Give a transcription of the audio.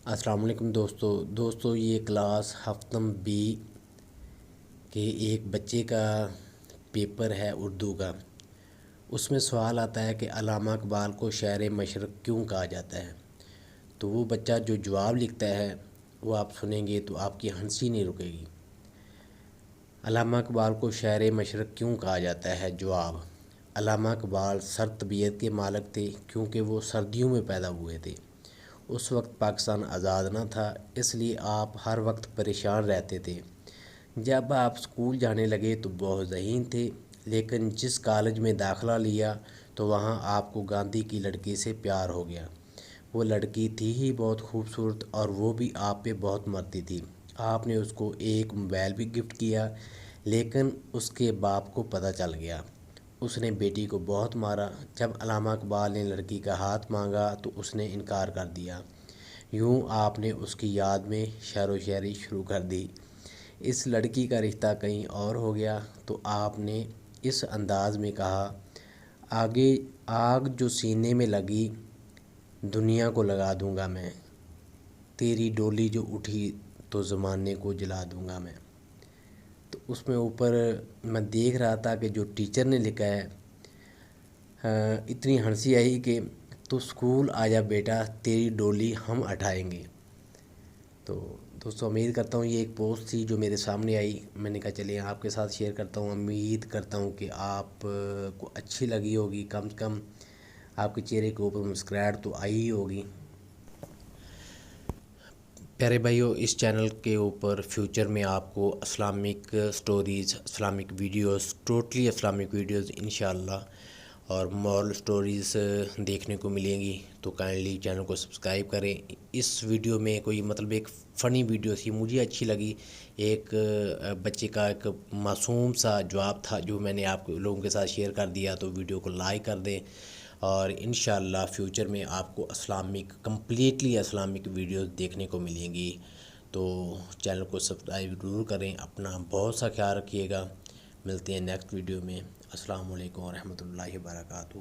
السلام علیکم دوستو یہ کلاس ہفتم بی کے ایک بچے کا پیپر ہے اردو کا۔ اس میں سوال آتا ہے کہ علامہ اقبال کو شاعر مشرق کیوں کہا جاتا ہے۔ تو وہ بچہ جو جواب لکھتا ہے وہ آپ سنیں گے تو آپ کی ہنسی نہیں رکے گی۔ علامہ اقبال کو شاعر مشرق کیوں کہا جاتا ہے؟ جواب: علامہ اقبال سرد طبیعت کے مالک تھے کیونکہ وہ سردیوں میں پیدا ہوئے تھے۔ اس وقت پاکستان آزاد نہ تھا، اس لیے آپ ہر وقت پریشان رہتے تھے۔ جب آپ اسکول جانے لگے تو بہت ذہین تھے، لیکن جس کالج میں داخلہ لیا تو وہاں آپ کو گاندھی کی لڑکی سے پیار ہو گیا۔ وہ لڑکی تھی ہی بہت خوبصورت اور وہ بھی آپ پہ بہت مرتی تھی۔ آپ نے اس کو ایک موبائل بھی گفٹ کیا، لیکن اس کے باپ کو پتہ چل گیا۔ اس نے بیٹی کو بہت مارا۔ جب علامہ اقبال نے لڑکی کا ہاتھ مانگا تو اس نے انکار کر دیا۔ یوں آپ نے اس کی یاد میں شعر و شاعری شروع کر دی۔ اس لڑکی کا رشتہ کہیں اور ہو گیا تو آپ نے اس انداز میں کہا: آگے آگ جو سینے میں لگی دنیا کو لگا دوں گا میں، تیری ڈولی جو اٹھی تو زمانے کو جلا دوں گا میں۔ تو اس میں اوپر میں دیکھ رہا تھا کہ جو ٹیچر نے لکھا ہے، اتنی ہنسی آئی کہ تو اسکول آجا بیٹا تیری ڈولی ہم اٹھائیں گے۔ تو دوستو امید کرتا ہوں یہ ایک پوسٹ تھی جو میرے سامنے آئی، میں نے کہا چلیں آپ کے ساتھ شیئر کرتا ہوں۔ امید کرتا ہوں کہ آپ کو اچھی لگی ہوگی، کم سے کم آپ کے چہرے کے اوپر مسکراہٹ تو آئی ہی ہوگی۔ پیارے بھائیو، اس چینل کے اوپر فیوچر میں آپ کو Islamic stories, Islamic videos, totally Islamic videos انشاءاللہ اور مورل سٹوریز دیکھنے کو ملیں گی، تو کائنڈلی چینل کو سبسکرائب کریں۔ اس ویڈیو میں کوئی ایک فنی ویڈیو تھی، مجھے اچھی لگی۔ ایک بچے کا ایک معصوم سا جواب تھا جو میں نے آپ لوگوں کے ساتھ شیئر کر دیا، تو ویڈیو کو لائک کر دیں اور انشاءاللہ فیوچر میں آپ کو کمپلیٹلی اسلامک ویڈیوز دیکھنے کو ملیں گی۔ تو چینل کو سبسکرائب ضرور کریں، اپنا بہت سا خیال رکھیے گا۔ ملتے ہیں نیکسٹ ویڈیو میں۔ السلام علیکم ورحمۃ اللہ وبرکاتہ۔